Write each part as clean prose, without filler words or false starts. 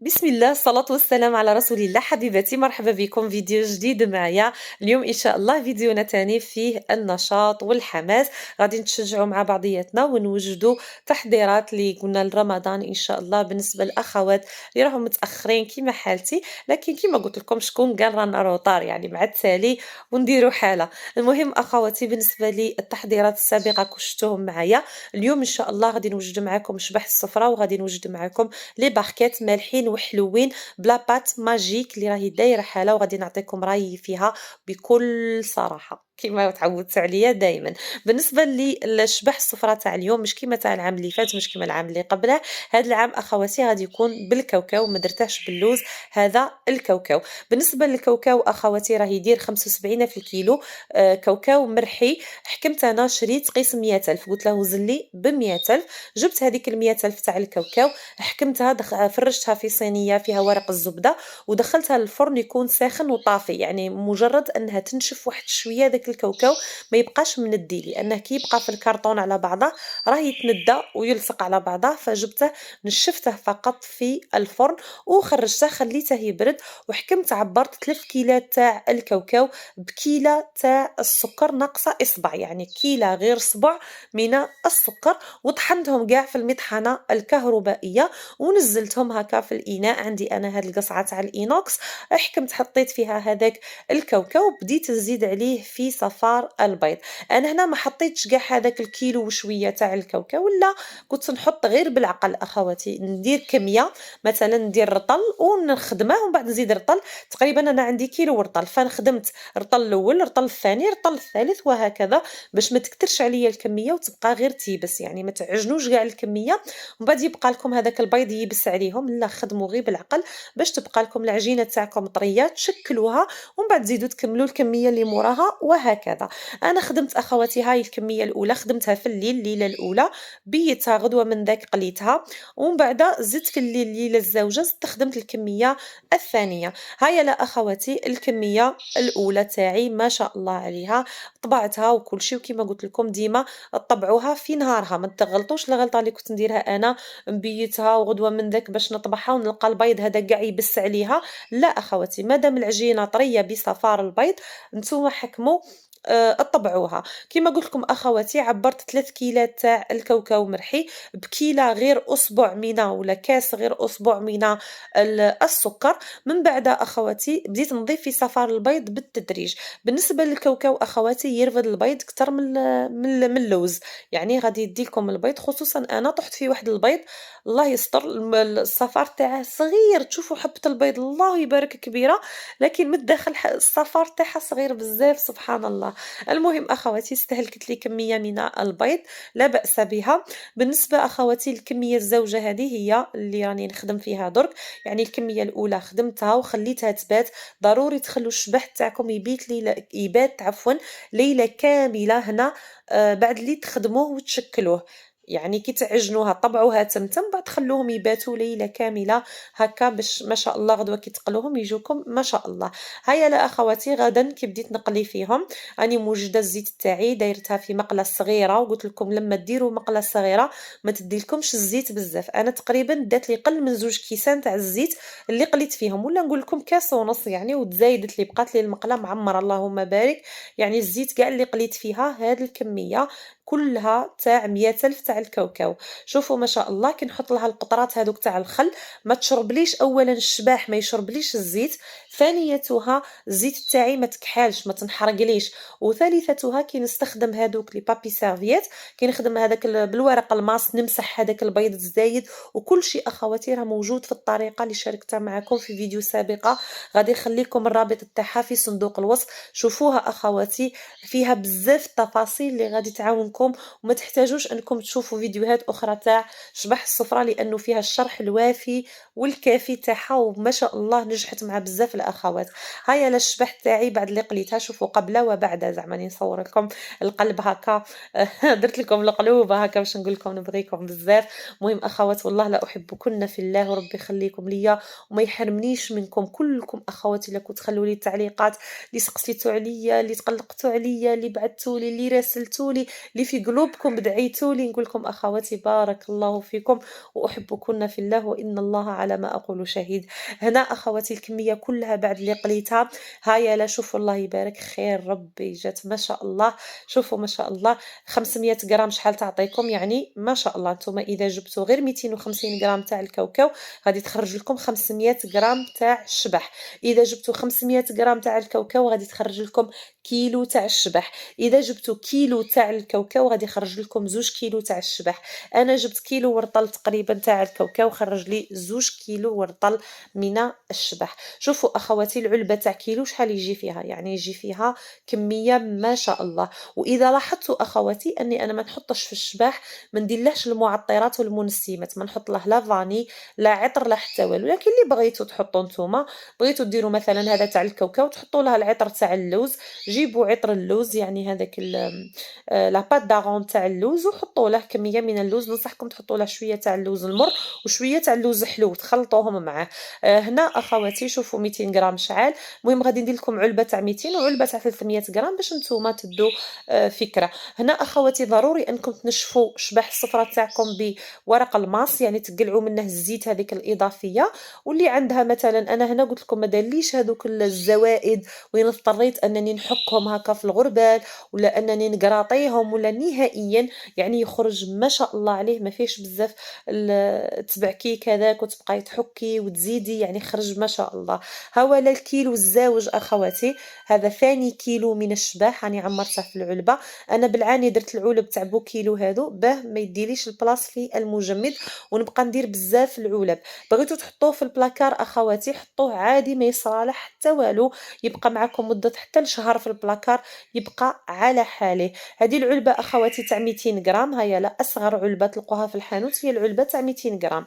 بسم الله، الصلاة والسلام على رسول الله. حبيباتي، مرحبا بكم فيديو جديد معايا. اليوم إن شاء الله فيديونا تاني فيه النشاط والحماس. غادي نتشجعوا مع بعضياتنا ونوجدوا تحضيرات اللي قلنا لرمضان إن شاء الله بالنسبة للأخوات اللي راهم متأخرين كيما حالتي. لكن كيما قلت لكم، شكون قال رانا روطار؟ يعني مع التالي ونديروا حالة. المهم أخواتي، بالنسبة لي التحضيرات السابقة كنت شفتوهم معايا. اليوم إن شاء الله غادي نوجد معكم شبح الصفرة، وغادي نوجد معكم لي باركيت مالحين وحلوين بلا بات ماجيك اللي راهي دايره حاله، وغادي نعطيكم رايي فيها بكل صراحه كما تعودتوا عليا دائما. بالنسبه للشبح الصفراء تاع اليوم مش كيما تاع العام اللي فات، مش كيما العام اللي قبله. هذا العام اخواتي غادي يكون بالكاوكاو، ما درتهش باللوز. هذا الكاوكاو. بالنسبه للكاوكاو اخواتي راه يدير 75 في الكيلو. كاوكاو مرحي. حكمت انا شريت قيس 100,000، قلت له وزن لي ب 100,000. جبت هذيك ال 100,000 تاع الكاوكاو، حكمتها فرشتها في صينية فيها ورق الزبدة، ودخلتها للفرن يكون ساخن وطافي. يعني مجرد انها تنشف واحد شوية داك الكاوكاو، ما يبقاش مندي، لانه كي يبقى في الكرتون على بعضه راه يتندى ويلصق على بعضه. فجبته نشفته فقط في الفرن وخرجته خليته يبرد. وحكمت عبرت 3 كيلات تاع الكاوكاو بكيلة تاع السكر ناقصة إصبع، يعني كيلة غير صبع من السكر. وطحنتهم كاع في المطحنة الكهربائية ونزلتهم هكا في الإناء. عندي أنا هاد القصعة تاع الإينوكس. حكمت حطيت فيها هذاك الكاوكاو، بديت نزيد عليه في صفار البيض. أنا هنا ما حطيتش كاع هذاك الكيلو وشوية تاع الكاوكاو، ولا كنت نحط غير بالعقل أخواتي. ندير كمية، مثلا ندير رطل ونخدمه ومن بعد نزيد رطل. تقريبا أنا عندي كيلو رطل، فنخدمت رطل الأول، رطل الثاني، رطل الثالث، وهكذا باش ما تكترش عليا الكمية وتبقى غير تيبس، يعني ما تعجنوش كاع الكمية ومن بعد يبقى لكم هذاك البيض يبس عليهم. لا، خدموا غير بالعقل باش تبقى لكم العجينه تاعكم طريه، تشكلوها ومن بعد تزيدوا تكملوا الكميه اللي موراها، وهكذا. انا خدمت اخواتي هاي الكميه الاولى، خدمتها في الليل الليله الاولى، بيتها غدوه من ذاك قليتها، ومن بعد زدت في الليل الليله الزوجه استخدمت الكميه الثانيه. هيا لا اخواتي، الكميه الاولى تاعي ما شاء الله عليها، طبعتها وكل شيء. وكما قلت لكم ديما طبعوها في نهارها، ما تغلطوش الغلطه اللي كنت نديرها انا، نبيتها وغدوه من ذاك باش نطبعها ونلقى البيض هذا كاع يبس عليها. لا اخواتي، مادام العجينه طريه بصفار البيض، نتوما حكموا اطبعوها. كما قلت لكم اخواتي، عبرت 3 كيلات تاع الكاوكاو مرحي بكيله غير اصبع من، ولا كاس غير اصبع من السكر. من بعد اخواتي بديت نضيف في صفار البيض بالتدريج. بالنسبه للكاوكاو اخواتي يرفد البيض اكثر من اللوز. يعني غادي يدي لكم البيض، خصوصا انا طحت فيه واحد البيض الله يستر، الصفار تاعه صغير، تشوفوا حبه البيض الله يبارك كبيره، لكن من الداخل الصفار تاعها صغير بزاف سبحان الله. المهم اخواتي، استهلكت لي كميه من البيض، لا باس بها. بالنسبه اخواتي الكميه الزوجه هذه هي اللي راني نخدم فيها درك. يعني الكميه الاولى خدمتها وخليتها تبات. ضروري تخلوا الشبح تاعكم يبات عفوا ليله كامله هنا، بعد اللي تخدموه وتشكلوه. يعني كي تعجنوها طبعوها تمتم، بعد خلوهم يباتوا ليله كامله هكا باش ما شاء الله غدوه كي تقلوهم يجوكم ما شاء الله. هيا لا اخواتي، غدا كي بديت نقلي فيهم راني موجده الزيت تاعي، دايرتها في مقله صغيره. وقلت لكم لما ديروا مقله صغيره ما تديلكمش الزيت بزاف. انا تقريبا دات لي قل من 2 كيسان تاع الزيت اللي قليت فيهم، ولا نقول لكم كاس ونص يعني. وتزايدت لي بقات لي المقله معمره اللهم بارك. يعني الزيت كاع اللي قليت فيها هذه الكميه كلها تاع 100,000 تاع الكاوكاو. شوفوا ما شاء الله، كي نحط لها القطرات هذوك تاع الخل ما تشربليش اولا الشباح، ما يشربليش الزيت. ثانيتها الزيت تاعي ما تكحالش، ما تنحرقليش. وثالثتها كي نستخدم هذوك لي بابي سيرفييت، كي نخدم هذاك بالورق الماس نمسح هذاك البيض الزايد. وكل شيء اخواتي راه موجود في الطريقه اللي شاركتها معكم في فيديو سابقه، غادي نخليكم الرابط تاعها في صندوق الوصف. شوفوها اخواتي، فيها بزاف التفاصيل اللي غادي تعاونكم، وما تحتاجوش انكم تشوفوا فيديوهات اخرى تاع شبح السفره، لانه فيها الشرح الوافي والكافي تاعها. وما شاء الله نجحت مع بزاف الاخوات. هيا الشبح تاعي بعد اللي قليتها، شوفوا قبل وبعد، زعما نصور لكم القلب هكا. درت لكم القلوب هكا باش نقول لكم نبغيكم بزاف. مهم اخوات، والله لا احبكن في الله، وربي يخليكم ليا وما يحرمنيش منكم كلكم اخواتي. لكم تخلوا لي التعليقات اللي سقسيتوا عليا، اللي تقلقتوا عليا، اللي بعثتوا لي، اللي راسلتوا لي، اللي في قلوبكم دعيتوا لي، نقول لكم أخواتي بارك الله فيكم وأحبكن في الله وإن الله على ما أقول شهيد. هنا أخواتي الكمية كلها بعد اللي قليتها، هيا لا شوفوا الله يبارك خير ربي جات ما شاء الله. شوفوا ما شاء الله 500 غرام شحال تعطيكم؟ يعني ما شاء الله نتوما إذا جبتوا غير 250 غرام تاع الكاوكاو غادي تخرج لكم 500 غرام تاع الشبح. إذا جبتوا 500 غرام تاع الكاوكاو غادي تخرج لكم كيلو تاع الشبح. إذا جبتوا كيلو تاع الكاوكاو غادي يخرج لكم 2 كيلو تاع الشبح. أنا جبت كيلو ورطل تقريبا تاع الكاوكاو خرج لي 2 كيلو ورطل من الشبح. شوفوا أخواتي العلبة تاع كيلو شحال يجي فيها؟ يعني يجي فيها كمية ما شاء الله. وإذا لاحظتوا أخواتي أني أنا ما نحطش في الشباح ما نديرلهش المعطرات والمنسمات، ما نحط له لا فاني لا عطر لا حتى والو، لكن اللي بغيتوا تحطوا نتوما، بغيتوا ديروا مثلا هذا تاع الكاوكاو تحطوا لها العطر تاع اللوز، جيبوا عطر اللوز يعني هذاك لا بات داغون تاع اللوز وحطوا له كميه من اللوز، ننصحكم تحطوا له شويه تاع اللوز المر وشويه تاع اللوز حلو تخلطوهم معاه. هنا اخواتي شوفوا 200 غرام شعال. المهم غادي ندير لكم علبه تاع 200 وعلبه تاع 300 غرام باش نتوما تدوا فكره. هنا اخواتي ضروري انكم تنشفوا شباح الصفرة تاعكم بورق الماس، يعني تقلعوا منه الزيت هذيك الاضافيه. واللي عندها مثلا انا هنا قلت لكم ما دارليش هذوك الزوائد وين اضطريت انني نحكهم هكا في الغربال ولا انني نقراطيهم ولا نهائيا، يعني يخرج ما شاء الله عليه ما فيش بزاف تبعكي كذاك وتبقاي تحكي وتزيدي، يعني خرج ما شاء الله. ها هو الكيلو الزاوج اخواتي، هذا ثاني كيلو من الشباح راني عمرته في العلبه. انا بالعاني درت العلب تاع بو كيلو هذو باه ما يديليش البلاص في المجمد ونبقى ندير بزاف العلب. بغيتوا تحطوه في البلاكار اخواتي حطوه عادي ما يصرالح حتى والو، يبقى معكم مده حتى لشهر في البلاكار يبقى على حاله. هذه العلبه اخواتي تاع 200 غرام، هيا لا اصغر علبه تلقوها في الحانوت هي العلبه تاع 200 غرام.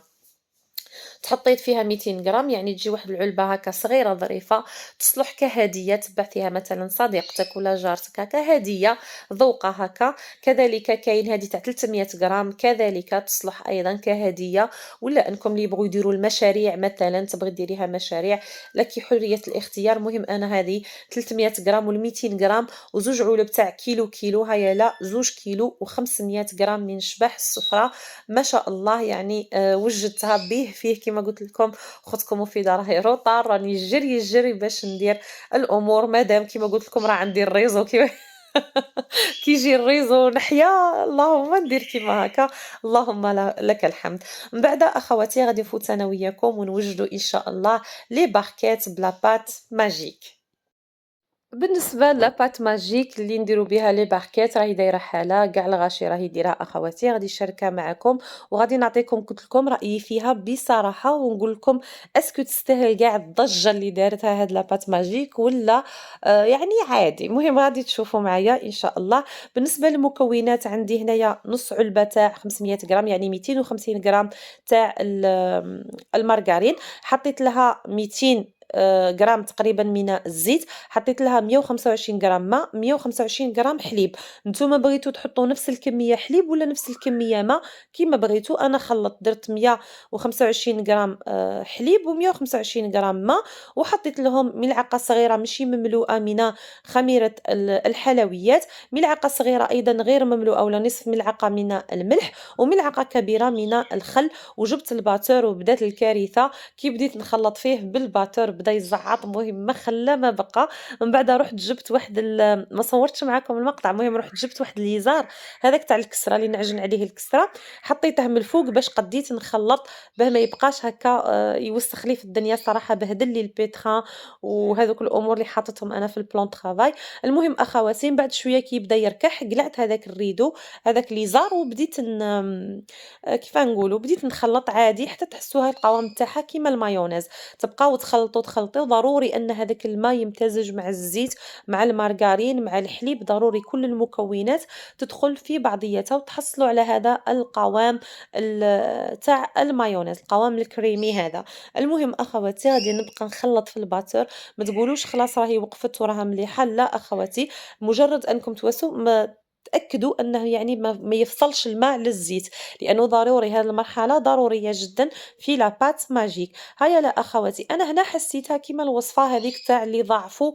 تحطيت فيها 200 غرام يعني تجي واحد العلبه هكا صغيره ظريفه تصلح كهديه تبعثيها مثلا صديقتك ولا جارتك هكا هديه ذوقه هكا. كذلك كاين هذه تاع 300 غرام كذلك تصلح ايضا كهديه، ولا انكم اللي يبغوا يديروا المشاريع مثلا تبغي ديريها مشاريع لك حريه الاختيار. المهم انا هذه 300 غرام وال 200 غرام وزوج علب تاع كيلو هيا لا 2 كيلو و500 غرام من شباح الصفرة ما شاء الله. يعني وجدتها به فيه كما قلت لكم خذكم في دار روطار راني جري باش ندير الامور مادام كما قلت لكم راه عندي الريزو كي كيجي الريزو نحيا اللهم ندير كيما هكا. اللهم لك الحمد. من بعد اخواتي غادي نفوت انا وياكم ونوجدوا ان شاء الله لي باركيت بلا بات ماجيك. بالنسبة لاباط ماجيك اللي نديرو بها لي باركيت راهي دايرة حالة كاع الغاشي راهي ديرها اخواتي، غادي نشاركها معكم وغادي نعطيكم قلت لكم رأيي فيها بصراحة ونقول لكم اسكو تستاهل كاع الضجة اللي دارتها هاد لاباط ماجيك ولا يعني عادي. المهم غادي تشوفوا معايا ان شاء الله. بالنسبة للمكونات عندي هنايا نص علبة تاع 500 غرام يعني 250 غرام تاع المارغرين، حطيت لها 200 غرام تقريبا من الزيت، حطيت لها 125 غرام ماء 125 غرام حليب. نتوما بغيتو تحطوا نفس الكميه حليب ولا نفس الكميه ماء كيما بغيتو. انا خلطت درت 125 غرام حليب و125 غرام ماء وحطيت لهم ملعقه صغيره ماشي مملوءه من خميره الحلويات، ملعقه صغيره ايضا غير مملوءه ولا نصف ملعقه من الملح وملعقه كبيره من الخل. وجبت الباتور وبدات الكارثه كي بديت نخلط فيه بالباتور بدا يزعط، المهم ما خلى ما بقى. من بعد رحت جبت واحد ما صورتش معكم المقطع، المهم رحت جبت واحد اليزار هذاك تاع الكسره اللي نعجن عليه الكسره، حطيته من الفوق باش قديت نخلط باه ما يبقاش هكا يوسخ لي في الدنيا صراحه بهدل لي البيتخان وهذوك الامور اللي حاطتهم انا في البلان طرافاي. المهم اخواتي من بعد شويه كي بدا يركح قلعت هذاك الريدو هذاك اليزار وبديت كيف نقولوا بديت نخلط عادي حتى تحسوها القوام تاعها كيما المايونيز. تبقاو تخلطوا ضروري ان هذاك الماء يمتزج مع الزيت مع المارغرين مع الحليب، ضروري كل المكونات تدخل في بعضياتها وتحصلوا على هذا القوام تاع المايونيز القوام الكريمي هذا. المهم اخواتي غادي نبقى نخلط في الباتر، ما تقولوش خلاص راهي وقفت وراها مليحه، لا اخواتي مجرد انكم توسوا تأكدوا أنه يعني ما يفصلش الماء للزيت، لأنه ضروري هذه المرحلة ضرورية جدًا في لا بات ماجيك. هيا لا أخواتي، أنا هنا حسيتها كيما الوصفة هاذيك تاع اللي ضاعفوا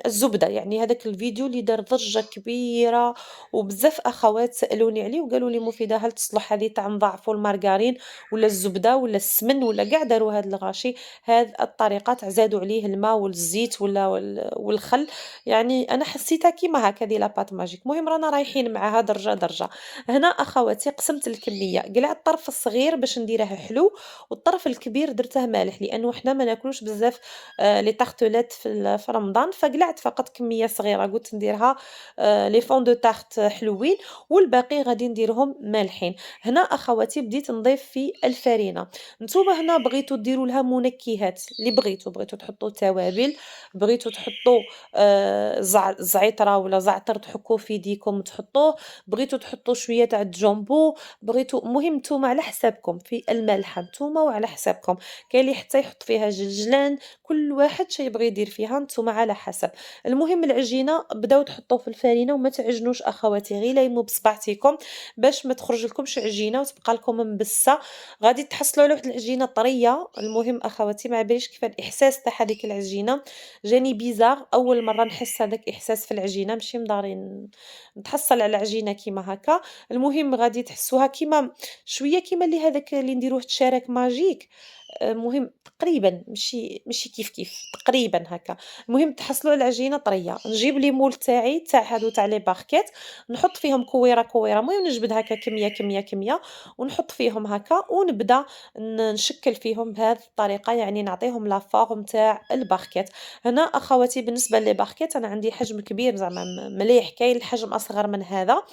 الزبدة، يعني هذاك الفيديو اللي دار ضجة كبيرة وبزاف أخوات سألوني عليه وقالوا لي مفيدة هل تصلح هذه تاع نضاعفوا المارغرين ولا الزبدة ولا السمن ولا كاع داروا هاد الغاشي، هاد الطريقة تاع زادوا عليه الماء والزيت والخل، يعني أنا حسيتها كيما هاكا هذه لا بات ماجيك. المهم رانا رايحين معاها درجة درجة. هنا أخواتي قسمت الكمية، قلع الطرف الصغير باش نديره حلو والطرف الكبير درته مالح، لأنه حنا ما ناكلوش بزاف لي تارتلات في رمضان، فقلعت فقط كمية صغيرة قلت نديرها لي فون دو تارت حلوين والباقي غادي نديرهم مالحين. هنا أخواتي بديت نضيف في الفرينة، نتوما هنا بغيتو ديروا لها منكهات اللي بغيتو تحطوا توابل، بغيتو تحطوا زعترة ولا زعتر تحكوا في يديكم تحطوه، بغيتو تحطوا شوية تاع الجامبو، بغيتو المهم نتوما على حسابكم في الملحة نتوما وعلى حسابكم، كاين اللي حتى يحط فيها جلجلان، كل واحد شي يبغي يدير فيها نتوما على حسب. المهم العجينة بداو تحطوا في الفرينة وما تعجنوش أخواتي، غير ليموا بصبعتيكم باش ما تخرج لكمش عجينة وتبقى لكم مبسة، غادي تحصلوا على واحد العجينة طرية. المهم أخواتي ما باليش كيف الإحساس تاع هذيك العجينة جاني بيزار، أول مرة نحس هذاك إحساس في العجينة ماشي مداري نتحصل على عجينة كيما هكا. المهم غادي تحسوها كيما شوية كيما اللي هذاك اللي نديروه تشارك ماجيك، المهم تقريبًا ماشي كيف تقريبًا هكا. المهم تحصلوا على العجينة طرية، نجيب لي مول تاعي تاع هادو تاع لي باغكيت نحط فيهم كويرة، كويرة، المهم نجبد هكا كمية ونحط فيهم هكا ونبدا نشكل فيهم بهذه الطريقة، يعني نعطيهم لا فورم تاع الباغكيت. هنا أخواتي بالنسبة لي باغكيت أنا عندي حجم كبير زعما مليح، كاين الحجم أصغر من هذا،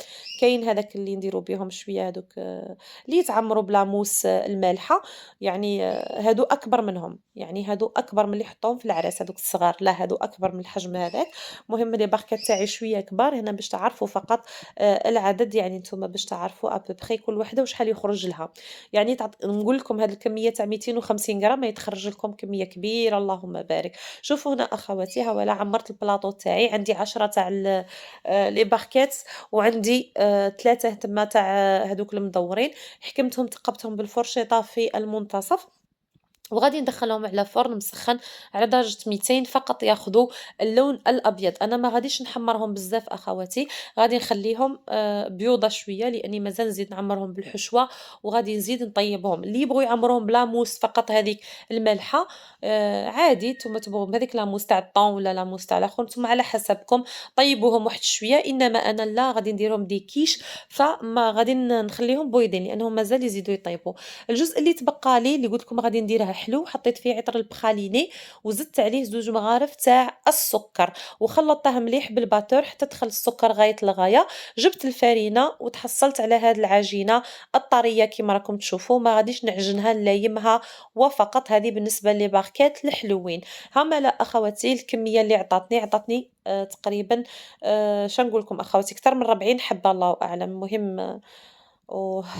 كاين هذاك اللي نديرو بيهم شوية هادوك اللي يتعمروا بلا موس المالحة، يعني هادو أكبر منهم، يعني هادو أكبر من اللي يحطوهم في العراس هادوك الصغار، لا هادو أكبر من الحجم هذاك. المهم لي باغكيت تاعي شوية كبار هنا باش تعرفوا فقط العدد، يعني نتوما باش تعرفوا à peu près كل وحدة وشحال يخرج لها، يعني نقول لكم هاد الكمية تاع 250 غرام يتخرج لكم كمية كبيرة اللهم بارك. شوفوا هنا أخواتي ها ولا عمرت البلاطو تاعي، عندي 10 تاع لي باغكيت وعندي 3 تما تاع هادوك المدورين، حكمتهم ثقبتهم بالفرشيطة في المنتصف وغادي ندخلهم على فرن مسخن على درجة 200 فقط ياخذوا اللون الأبيض. أنا ما غاديش نحمرهم بزاف أخواتي، غادي نخليهم بيوضة شوية لأني مازال نزيد نعمرهم بالحشوة وغادي نزيد نطيبهم. اللي يبغوا يعمروهم بلا موس فقط هذيك المالحة عادي نتوما تبغوا بهذيك لاموس تاع الطون ولا لاموس تاع الاخر نتوما على حسبكم، طيبوهم واحد شوية. إنما أنا لا غادي نديرهم دي كيش فما غادي نخليهم بويضين لأنهم مازال يزيدوا يطيبوا. الجزء اللي تبقى لي اللي قلت لكم غادي نديره حلو، حطيت فيه عطر البخاليني وزدت عليه 2 مغارف تاع السكر وخلطته مليح بالباتور حتى دخل السكر غاية الغاية. جبت الفرينة وتحصلت على هاد العجينة الطرية كيما راكم تشوفوا، ما غاديش نعجنها نلايمها وفقط. هذه بالنسبة لي باغكيت الحلوين. هما لا أخواتي الكمية اللي عطاتني تقريبا شنقول لكم أخواتي أكثر من 40 حبة الله أعلم. المهم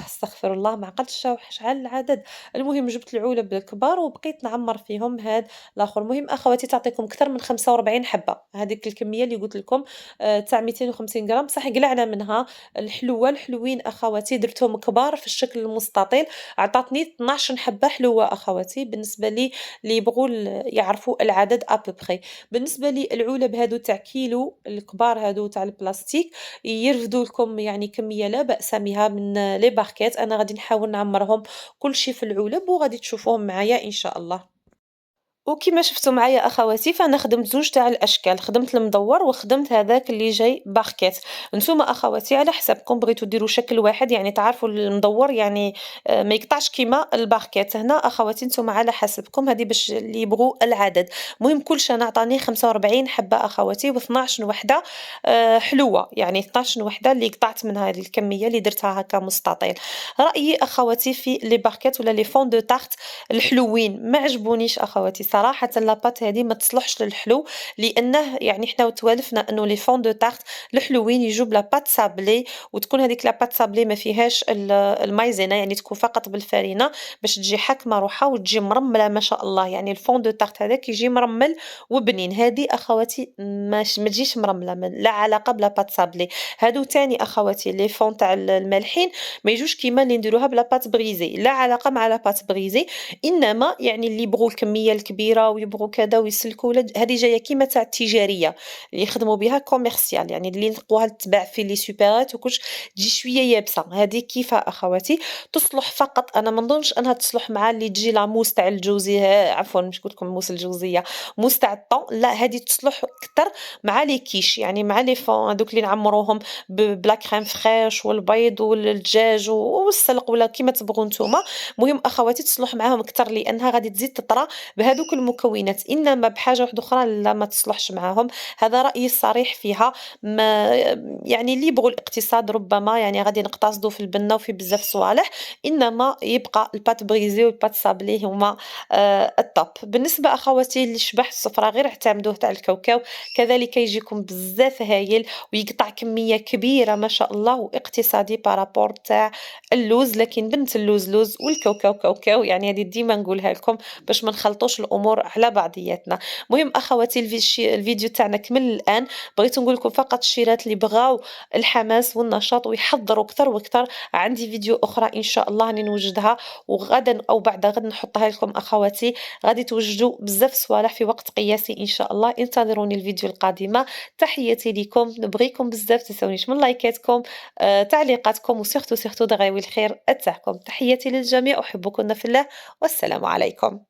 أستغفر الله ما عقلتش شحال العدد. المهم جبت العُلب الكبار وبقيت نعمّر فيهم هاد الآخر. المهم أخواتي تعطيكم أكثر من 45 حبة، هذيك الكمية اللي قُلت لكم تاع 250 غرام، بصح قلعنا منها الحلوة. الحلوين أخواتي درتهم كبار في الشكل المستطيل، عطاتني 12 حبة حلوة أخواتي، بالنسبة لي اللي يبغوا يعرفوا العدد à peu près. بالنسبة العُلب هادو تاع كيلو الكبار هادو تاع البلاستيك يرفدوا لكم يعني كمية لا بأس بها من لي باغكيت. أنا غادي نحاول نعمّرهم كلشي في العُلب وغادي تشوفوهم معايا إن شاء الله. وكيما شفتوا معايا أخواتي فأنا خدمت زوج تاع الأشكال، خدمت المدور وخدمت هذاك اللي جاي باغكيت. نتوما أخواتي على حسابكم بغيتو ديروا شكل واحد يعني تعرفوا المدور يعني ما يقطعش كيما الباغكيت. هنا أخواتي نتوما على حسابكم هذه باش اللي يبغوا العدد. المهم كلشي أنا عطاني 45 حبة أخواتي و12 وحدة حلوة، يعني 12 وحدة اللي قطعت من هذه الكمية اللي درتها هكا مستطيل. رأيي أخواتي في لي باغكيت ولا لي فون دو تارت الحلوين ما عجبونيش أخواتي صراحةً لاباط هذه ما تصلحش للحلو، لأنه يعني حنا توالفنا إنه لي فون دو تارت الحلوين يجوا بلاباط سابلي، وتكون هذيك لاباط سابلي ما فيهاش المايزينا، يعني تكون فقط بالفرينة باش تجي حاكمة روحها وتجي مرملة ما شاء الله، يعني الفون دو تارت هذاك يجي مرمل وبنين. هذه أخواتي ما تجيش مرملة، لا علاقة بلاباط سابلي. هادو تاني أخواتي لي فون تاع المالحين ما يجوش كيما اللي نديروها بلاباط بغيزي، لا علاقة مع لاباط بغيزي، إنما يعني اللي يبغوا الكمية الكبيرة ويبغوا كذا ويسلكوا هذه جاية كيما تاع التجارية اللي يخدموا بها كوميرسيال، يعني اللي يلقوها تتباع في لي سوبرات وكلش تجي شوية يابسة. هذه كيفها أخواتي تصلح فقط، أنا ما نظنش أنها تصلح مع اللي تجي لاموس تاع الجوزي، عفوا مش قلت لكم موس الجوزية، موس تاع الطون، لا هذه تصلح أكثر مع لي كيش، يعني مع لي فون هذوك اللي نعمروهم بلا كريم فريش والبيض والدجاج والسلق ولا كيما تبغوا نتوما. المهم أخواتي تصلح معاهم أكثر لأنها غادي تزيد تطرى بهذوك المكونات، إنما بحاجة واحدة أخرى لا ما تصلحش معاهم. هذا رأيي الصريح فيها. ما يعني اللي يبغوا الاقتصاد ربما يعني غادي نقتصدوا في البنة وفي بزاف صوالح، إنما يبقى البات بريزي والبات صابلي هما التوب. بالنسبة أخواتي للشبح الصفرا غير اعتمدوه تاع الكاوكاو، كذلك يجيكم بزاف هايل ويقطع كمية كبيرة ما شاء الله واقتصادي بارابور تاع اللوز، لكن بنت اللوز لوز والكاوكاو كاوكاو، يعني هذه ديما نقولها لكم باش ما نخلطوش الأمور على بعضياتنا. المهم أخواتي الفيديو تاعنا كمل الآن، بغيت نقول لكم فقط الشيرات اللي بغاو الحماس والنشاط ويحضروا أكثر وأكثر، عندي فيديو أخرى إن شاء الله راني نوجدها وغدا أو بعد غد نحطها لكم أخواتي، غادي توجدوا بزاف صوالح في وقت قياسي إن شاء الله. انتظروني الفيديو القادمة. تحياتي ليكم، نبغيكم بزاف، تنسونيش من لايكاتكم تعليقاتكم وسيرتو دغيوي الخير تاعكم. تحياتي للجميع، أحبكن في الله والسلام عليكم.